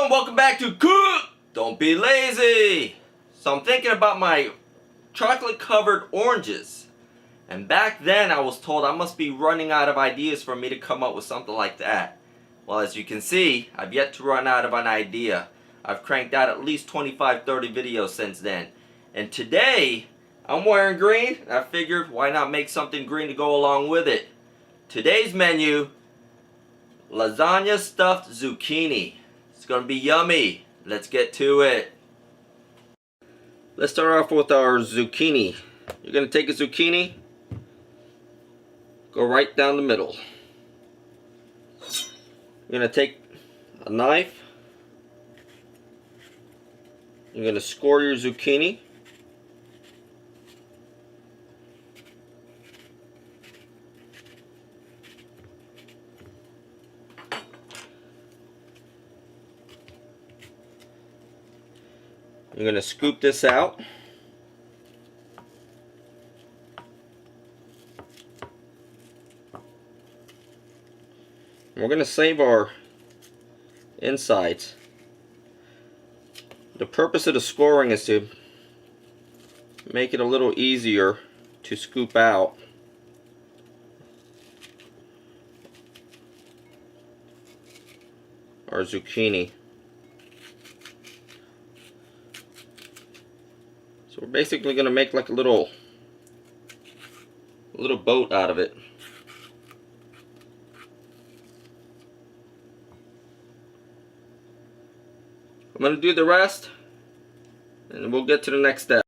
everyone, welcome back to Cook! Don't be lazy! So I'm thinking about my chocolate covered oranges. And back then I was told I must be running out of ideas for me to come up with something like that. Well, as you can see, I've yet to run out of an idea. I've cranked out at least 25-30 videos since then. And today, I'm wearing green. And I figured, why not make something green to go along with it? Today's menu, lasagna stuffed zucchini. It's gonna be yummy. Let's get to it. Let's start off with our zucchini. You're gonna take a zucchini, go right down the middle. You're gonna take a knife. You're gonna score your zucchini. You're going to scoop this out. And we're going to save our insides. The purpose of the scoring is to make it a little easier to scoop out. Our zucchini. So we're basically going to make like a little boat out of it. I'm going to do the rest and we'll get to the next step.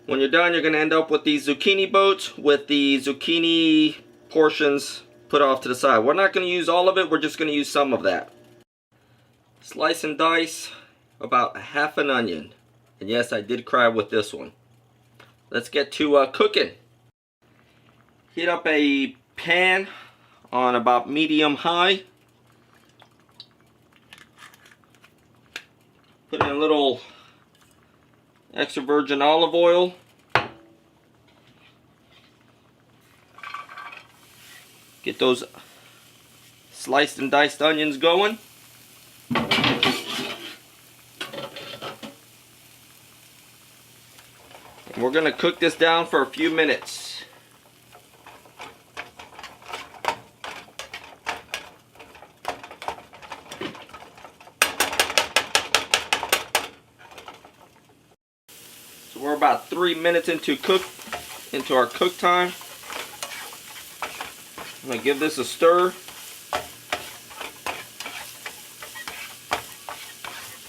When you're done, you're going to end up with these zucchini boats with the zucchini portions put off to the side. We're not going to use all of it, we're just going to use some of that. Slice and dice about a half an onion. And yes, I did cry with this one. Let's get to cooking. Heat up a pan on about medium high. Put in a little extra virgin olive oil. Get those sliced and diced onions going. We're going to cook this down for a few minutes. So we're about 3 minutes into our cook time. I'm going to give this a stir.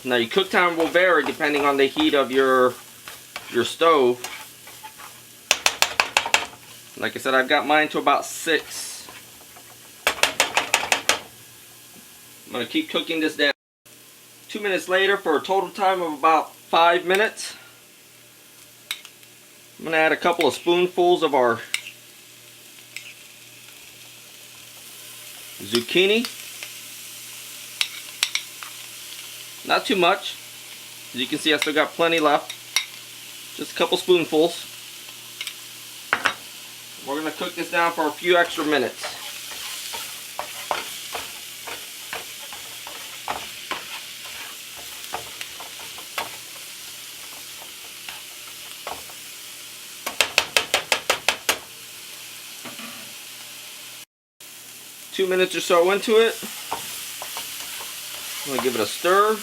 Now your cook time will vary depending on the heat of your stove. Like I said, I've got mine to about 6. I'm going to keep cooking this down. 2 minutes later, for a total time of about 5 minutes, I'm going to add a couple of spoonfuls of our zucchini. Not too much. As you can see, I still got plenty left. Just a couple spoonfuls. We're going to cook this down for a few extra minutes. Two minutes or so into it, I'm going to give it a stir.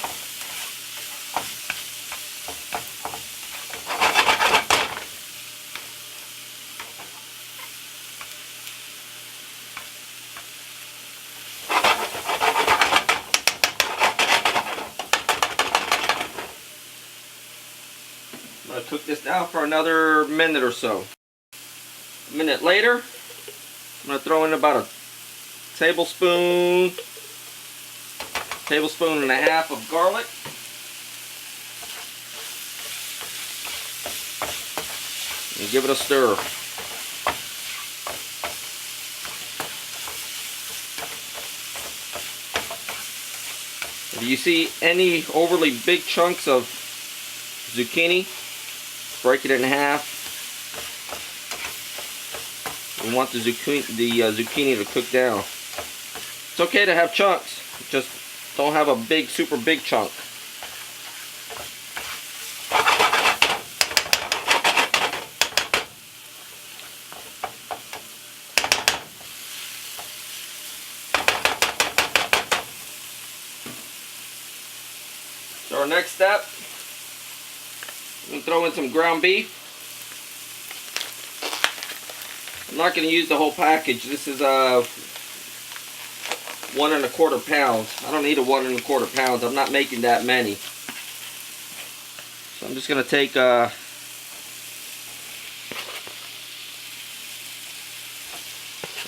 I'm going to cook this down for another minute or so. A minute later, I'm going to throw in about a tablespoon and a half of garlic. And give it a stir. If you see any overly big chunks of zucchini, break it in half. We want the zucchini to cook down. It's okay to have chunks, just don't have a big, super big chunk. So our next step, I'm going to throw in some ground beef. I'm not going to use the whole package. This is 1 1/4 pounds. I don't need a 1 1/4 pounds. I'm not making that many. So I'm just going to take a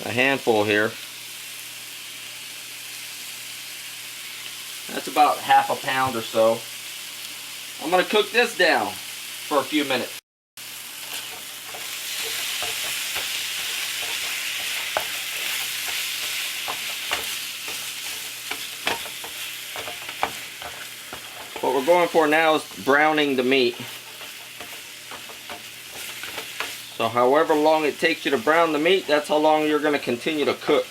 handful here. That's about 1/2 pound or so. I'm going to cook this down for a few minutes. What we're going for now is browning the meat. So however long it takes you to brown the meat, that's how long you're going to continue to cook.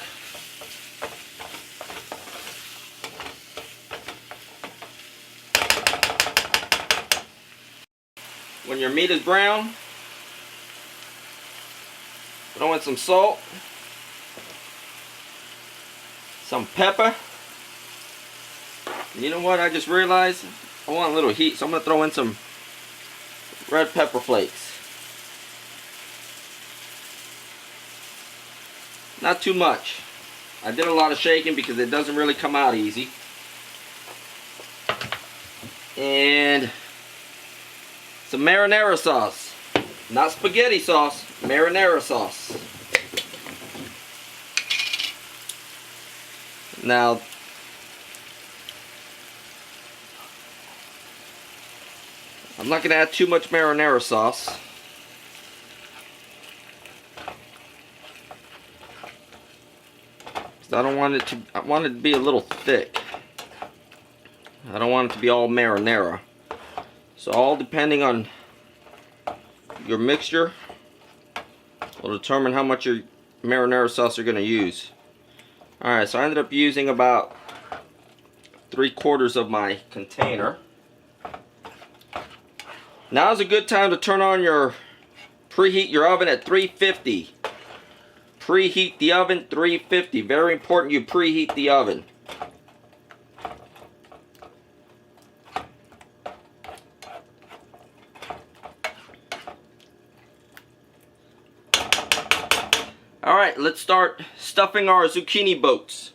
When your meat is brown, throw in some salt, some pepper. You know what, I just realized I want a little heat, so I'm going to throw in some red pepper flakes. Not too much. I did a lot of shaking because it doesn't really come out easy. And some marinara sauce. Not spaghetti sauce, marinara sauce. Now, I'm not going to add too much marinara sauce. I don't want it to, I want it to be a little thick. I don't want it to be all marinara. So all depending on your mixture will determine how much your marinara sauce you're going to use. Alright, so I ended up using about 3/4 of my container. Now is a good time to turn on preheat your oven at 350. Preheat the oven 350. Very important you preheat the oven. Alright, let's start stuffing our zucchini boats.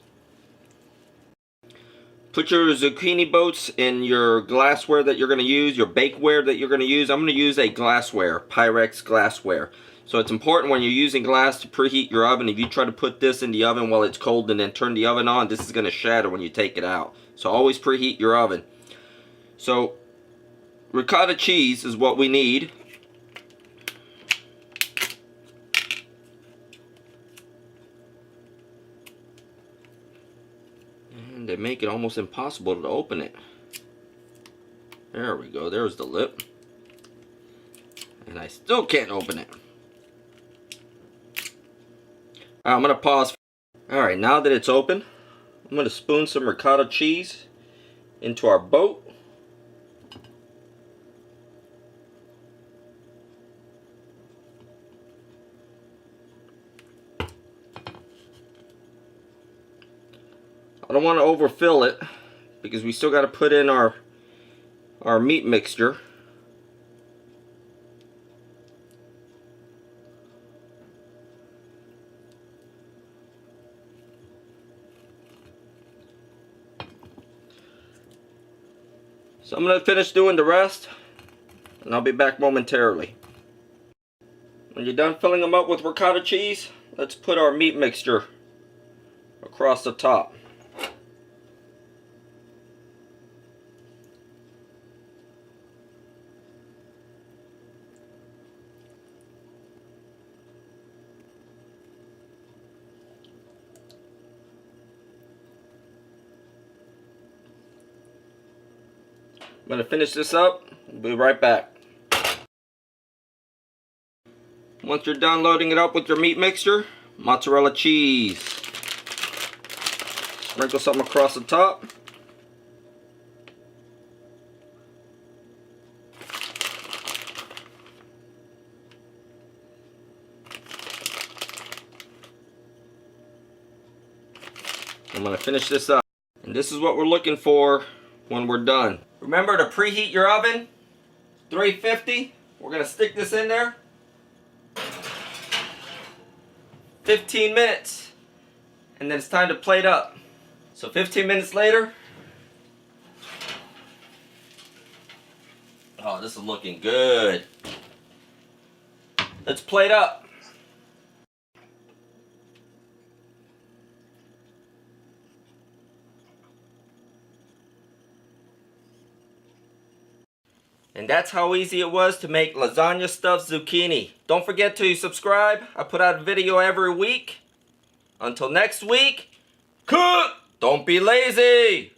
Put your zucchini boats in your glassware that you're going to use, your bakeware that you're going to use. I'm going to use a glassware, Pyrex glassware. So it's important when you're using glass to preheat your oven. If you try to put this in the oven while it's cold and then turn the oven on, this is going to shatter when you take it out. So always preheat your oven. So ricotta cheese is what we need. And they make it almost impossible to open it. There we go, there's the lip. And I still can't open it. I'm going to pause. Alright, now that it's open, I'm going to spoon some ricotta cheese into our boat. I don't want to overfill it because we still got to put in our meat mixture. So I'm going to finish doing the rest and I'll be back momentarily. When you're done filling them up with ricotta cheese, let's put our meat mixture across the top. I'm going to finish this up. We'll be right back. Once you're done loading it up with your meat mixture, mozzarella cheese. Sprinkle some across the top. I'm gonna finish this up. And this is what we're looking for when we're done. Remember to preheat your oven, 350. We're gonna stick this in there. 15 minutes. And then it's time to plate up. So 15 minutes later. Oh, this is looking good. Let's plate up. And that's how easy it was to make lasagna stuffed zucchini. Don't forget to subscribe. I put out a video every week. Until next week, cook! Don't be lazy!